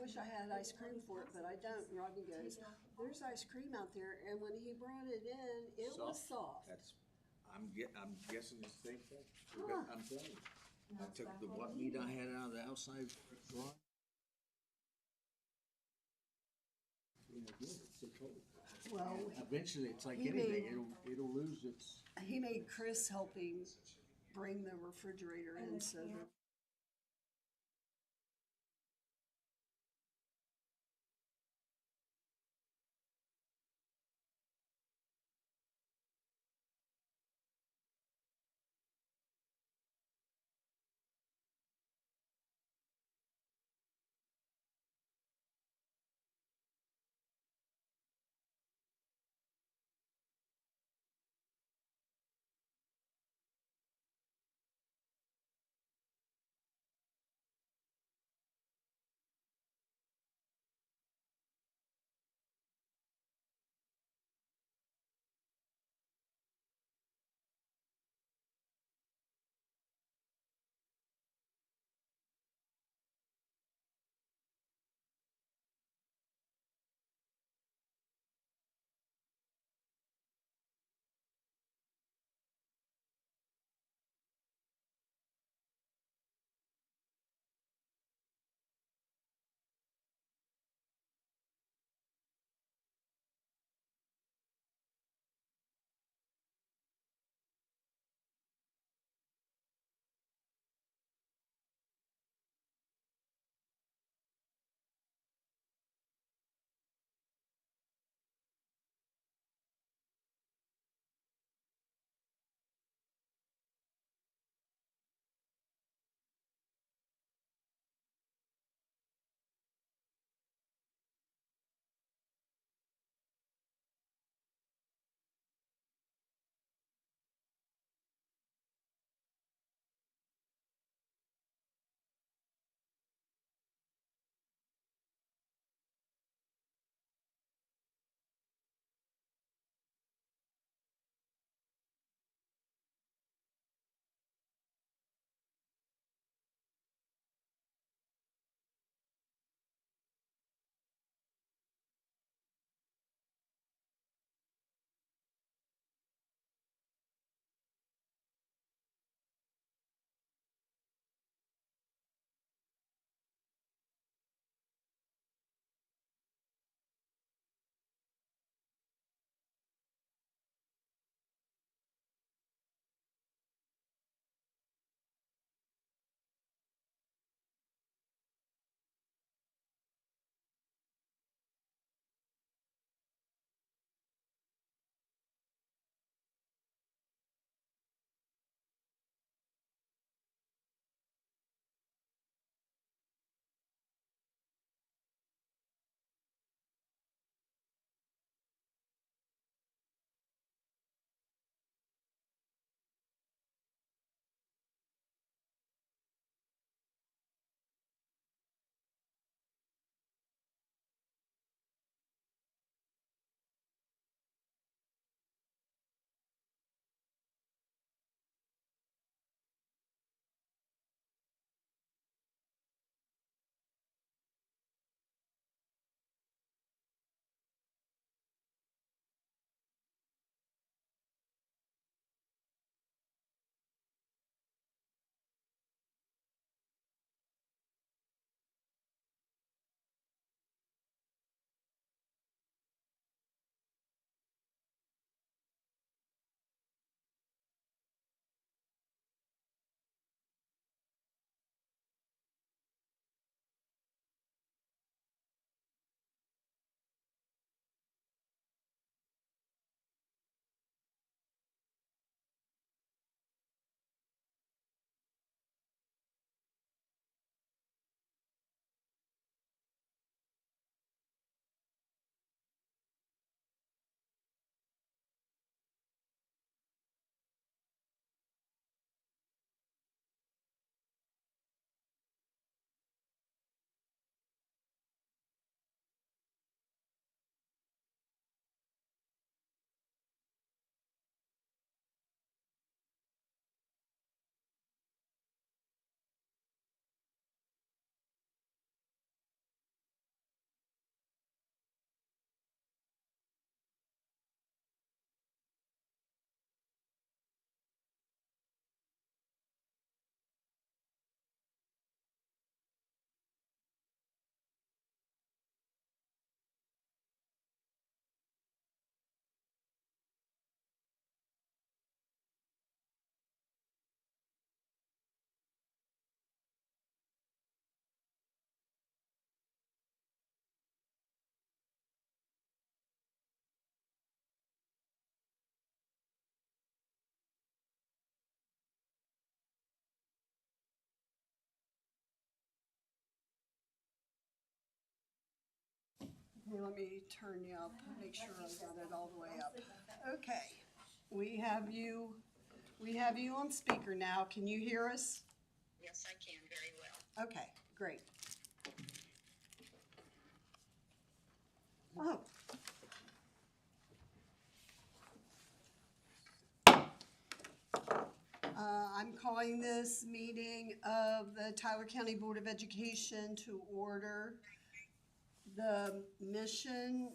wish I had ice cream for it, but I don't. And Rodney goes, there's ice cream out there. And when he brought it in, it was soft. I'm guessing the same thing. Huh. I'm telling you. I took the what meat I had out of the outside dry. It's so cold. Well, Eventually, it's like he anything. It'll lose its. he made Chris helping bring the refrigerator in so that Here, let me turn you up, make sure I got it all the way up. Okay, we have you on speaker now. Can you hear us? Yes, I can very well. Okay, great. Oh. I'm calling this meeting of the Tyler County Board of Education to order. The mission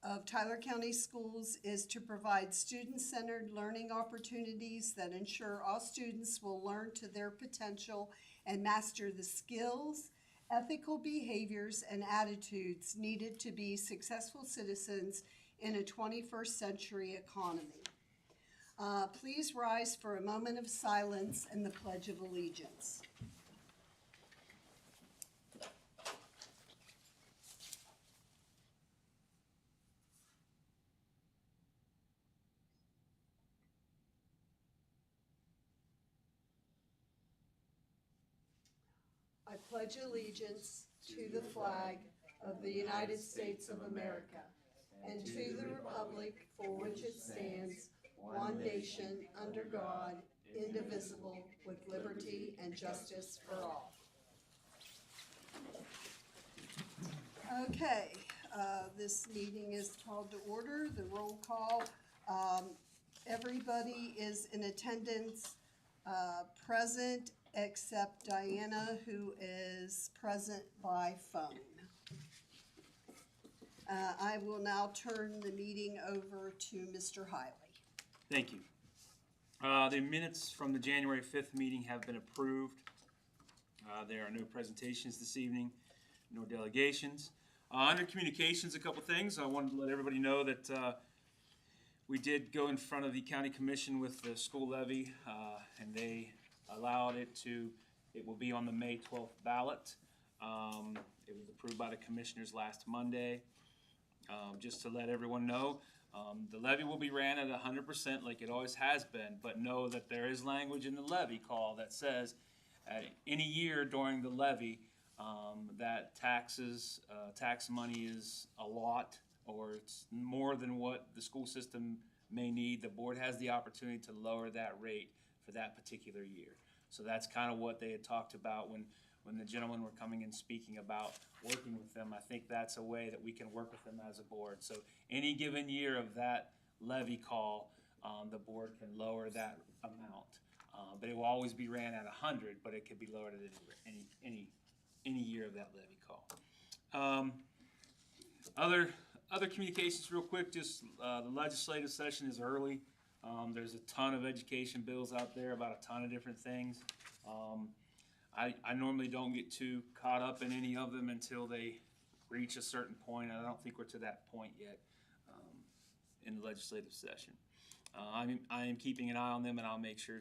of Tyler County Schools is to provide student-centered learning opportunities that ensure all students will learn to their potential and master the skills, ethical behaviors, and attitudes needed to be successful citizens in a 21st century economy. Please rise for a moment of silence and the Pledge of Allegiance. I pledge allegiance to the flag of the United States of America and to the republic for which it stands, one nation, under God, indivisible, with liberty and justice for all. Okay, this meeting is called to order. The roll call. Everybody is in attendance, present, except Diana, who is present by phone. I will now turn the meeting over to Mr. Hiley. Thank you. The minutes from the January 5th meeting have been approved. There are no presentations this evening, no delegations. Under communications, a couple things. I wanted to let everybody know that we did go in front of the county commission with the school levy, and they allowed it will be on the May 12th ballot. It was approved by the commissioners last Monday. Just to let everyone know, the levy will be ran at 100% like it always has been, but know that there is language in the levy call that says any year during the levy that tax money is a lot or it's more than what the school system may need, the board has the opportunity to lower that rate for that particular year. So that's kind of what they had talked about when the gentlemen were coming and speaking about working with them. I think that's a way that we can work with them as a board. So any given year of that levy call, the board can lower that amount. But it will always be ran at 100, but it could be lowered at any year of that levy call. Other communications real quick, just the legislative session is early. There's a ton of education bills out there about a ton of different things. I normally don't get too caught up in any of them until they reach a certain point. I don't think we're to that point yet in the legislative session. I am keeping an eye on them, and I'll make sure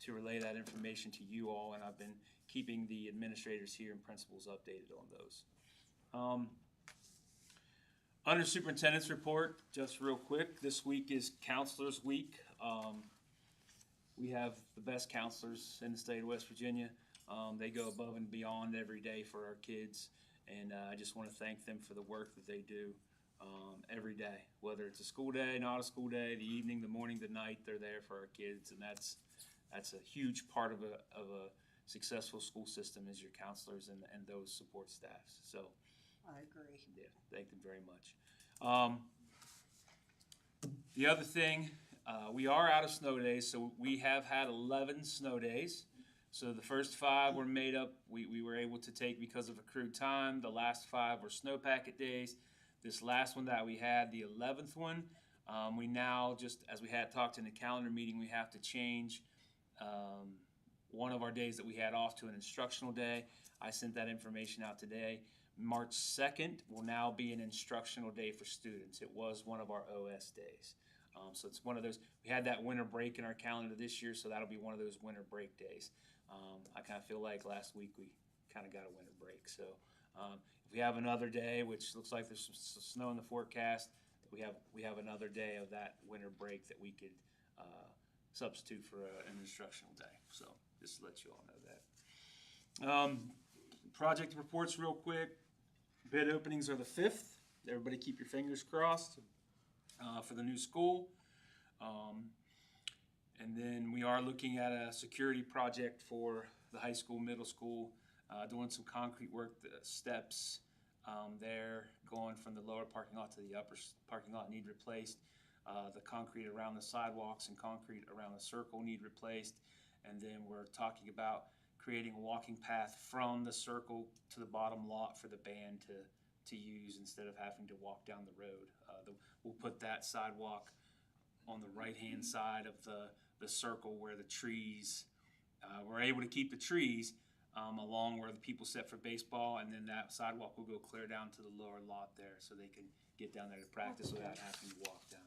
to relay that information to you all, and I've been keeping the administrators here and principals updated on those. Under superintendent's report, just real quick, this week is counselors week. We have the best counselors in the state of West Virginia. They go above and beyond every day for our kids, and I just want to thank them for the work that they do every day. Whether it's a school day, not a school day, the evening, the morning, the night, they're there for our kids, and that's a huge part of a successful school system is your counselors and those support staffs. So I agree. yeah, thank them very much. The other thing, we are out of snow days, so we have had 11 snow days. So the first 5 were made up, we were able to take because of accrued time. The last 5 were snow packet days. This last one that we had, the 11th one, we now, just as we had talked in the calendar meeting, we have to change one of our days that we had off to an instructional day. I sent that information out today. March 2nd will now be an instructional day for students. It was one of our OS days. So it's one of those, we had that winter break in our calendar this year, so that'll be one of those winter break days. I kind of feel like last week we kind of got a winter break. So if we have another day, which looks like there's some snow in the forecast, we have another day of that winter break that we could substitute for an instructional day. So just to let you all know that. Project reports real quick. Bid openings are the 5th. everybody keep your fingers crossed for the new school. And then we are looking at a security project for the high school, middle school, doing some concrete work, the steps there, going from the lower parking lot to the upper parking lot need replaced. The concrete around the sidewalks and concrete around the circle need replaced. And then we're talking about creating a walking path from the circle to the bottom lot for the band to use instead of having to walk down the road. We'll put that sidewalk on the right-hand side of the circle where the trees, we're able to keep the trees along where the people sit for baseball, and then that sidewalk will go clear down to the lower lot there so they can get down there to practice without having to walk down.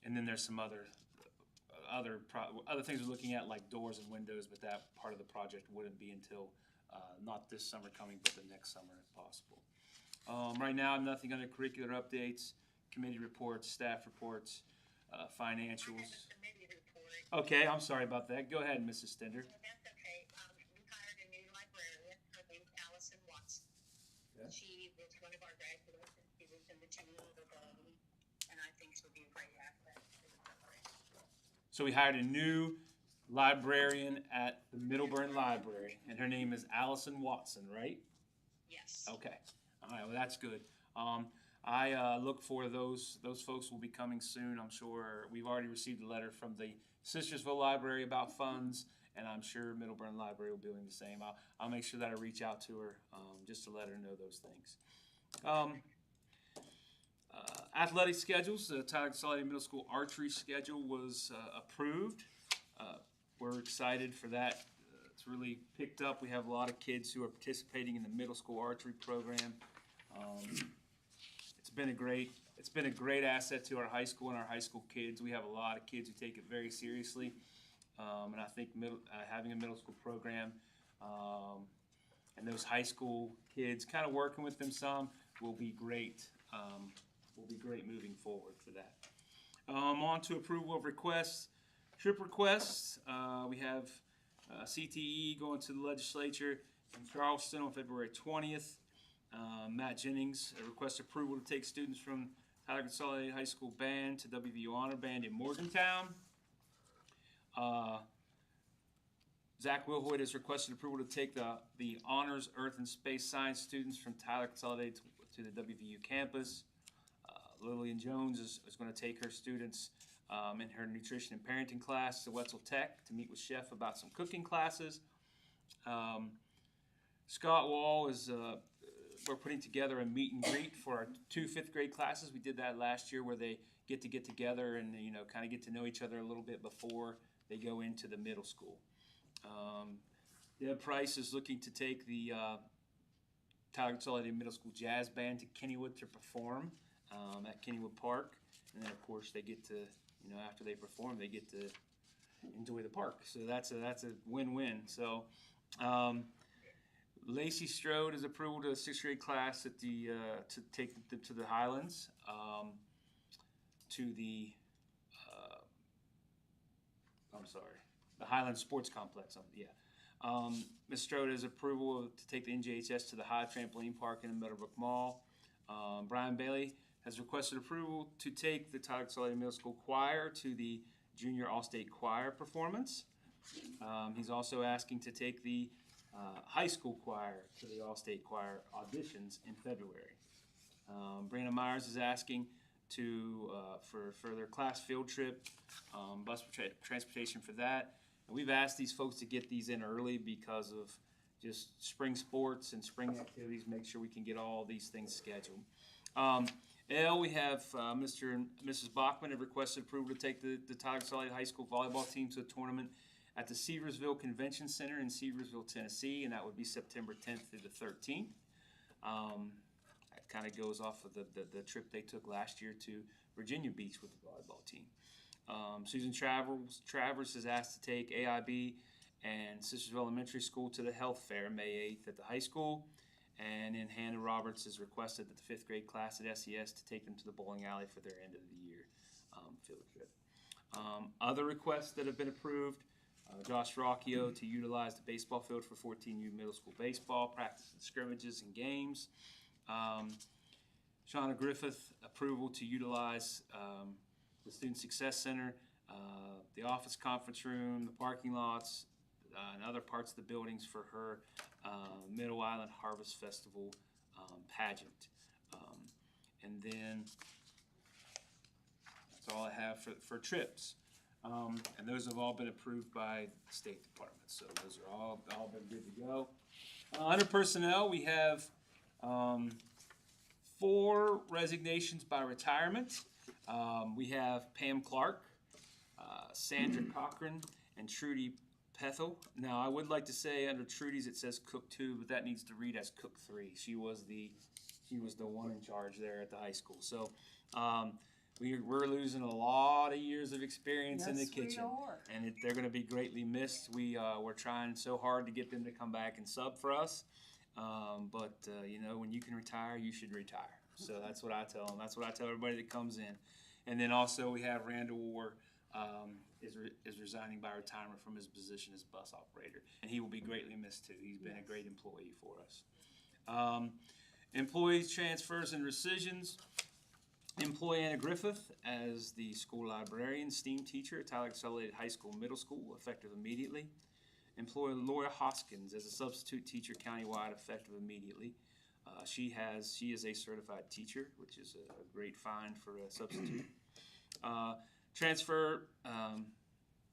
And then there's some other things we're looking at, like doors and windows, but that part of the project wouldn't be until not this summer coming, but the next summer if possible. Right now, nothing under curricular updates, committee reports, staff reports, financials. I have a committee report. Okay, I'm sorry about that. Go ahead, Mrs. Stender. Well, that's okay. We hired a new librarian. Her name's Allison Watson. Okay. She was one of our graduates, and she was in the team of and I think she'll be a great asset to the program. So we hired a new librarian at the Middleburn Library, and her name is Allison Watson, right? Yes. Okay. All right. Well, that's good. I look for those folks will be coming soon. I'm sure we've already received a letter from the Sistersville Library about funds, and I'm sure Middleburn Library will be doing the same. I'll make sure that I reach out to her just to let her know those things. Athletic schedules. The Tyler Consolidated Middle School archery schedule was approved. We're excited for that. It's really picked up. We have a lot of kids who are participating in the middle school archery program. It's been a great asset to our high school and our high school kids. We have a lot of kids who take it very seriously, and I think having a middle school program and those high school kids kind of working with them some will be great. Will be great moving forward for that. On to approval of requests, trip requests. We have CTE going to the legislature in Charleston on February 20th. Matt Jennings requests approval to take students from Tyler Consolidated High School Band to WVU Honor Band in Morgantown. Zach Wilhoit has requested approval to take the Honors Earth and Space Science students from Tyler Consolidated to the WVU campus. Lillian Jones is going to take her students in her nutrition and parenting class to Wetzel Tech to meet with Chef about some cooking classes. Scott Wall is we're putting together a meet and greet for our 2 5th grade classes. We did that last year where they get together and kind of get to know each other a little bit before they go into the middle school. Deb Price is looking to take the Tyler Consolidated Middle School Jazz Band to Kennywood to perform at Kennywood Park, and then of course they get to after they perform they get to enjoy the park. So that's a win-win. So. Lacey Strode has approval to a 6th grade class at the to take them to the Highlands, to the the Highlands Sports Complex. Ms. Strode has approval to take the NJHS to the High Trampoline Park in the Meadowbrook Mall. Brian Bailey has requested approval to take the Tyler Consolidated Middle School Choir to the Junior All-State Choir performance. He's also asking to take the high school choir to the All-State Choir auditions in February. Brandon Myers is asking for their class field trip, bus transportation for that. And we've asked these folks to get these in early because of just spring sports and spring activities, make sure we can get all these things scheduled. We have Mr. and Mrs. Bachman have requested approval to take the Tyler Consolidated High School volleyball team to a tournament at the Seversville Convention Center in Seversville, Tennessee, and that would be September 10th through the 13th. That kind of goes off of the trip they took last year to Virginia Beach with the volleyball team. Susan Travers has asked to take AIB and Sistersville Elementary School to the Health Fair May 8th at the high school. And then Hannah Roberts has requested that the 5th grade class at SES to take them to the bowling alley for their end of the year field trip. Other requests that have been approved, Josh Rocchio to utilize the baseball field for 14U middle school baseball, practice and scrimmages and games. Shauna Griffith, approval to utilize the Student Success Center, the office conference room, the parking lots, and other parts of the buildings for her Middle Island Harvest Festival pageant. And then that's all I have for trips. And those have all been approved by the State Department, so those are all been good to go. Under personnel, we have 4 resignations by retirement. We have Pam Clark, Sandra Cochran, and Trudy Pethel. Now, I would like to say under Trudy's it says cook 2, but that needs to read as cook 3. She was the one in charge there at the high school. So we're losing a lot of years of experience in the Yes, we kitchen, are. and they're going to be greatly missed. We're trying so hard to get them to come back and sub for us, but you know, when you can retire, you should retire. So that's what I tell them. That's what I tell everybody that comes in. And then also we have Randall War is resigning by retirement from his position as bus operator, and he will be greatly missed too. He's been a great employee for us. Employees transfers and rescissions. Employee Anna Griffith as the school librarian, STEAM teacher at Tyler Consolidated High School, Middle School, effective immediately. Employee Laura Hoskins as a substitute teacher countywide, effective immediately. She is a certified teacher, which is a great find for a substitute. Transfer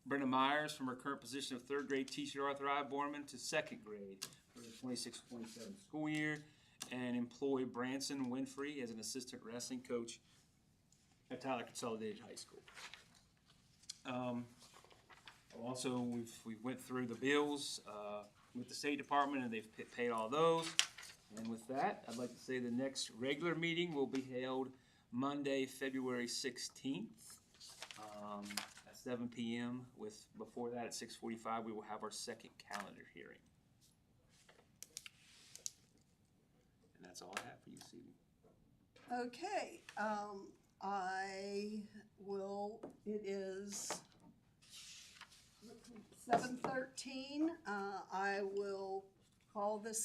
Brenda Myers from her current position of 3rd grade teacher Arthur I. Borman to 2nd grade for the 26-27 school year. And employ Branson Winfrey as an assistant wrestling coach at Tyler Consolidated High School. Also, we went through the bills with the State Department, and they've paid all those. And with that, I'd like to say the next regular meeting will be held Monday, February 16th at 7 p.m. Before that, at 6:45, we will have our second calendar hearing. And that's all I have for you this evening. Okay, it is 7:13. I will call this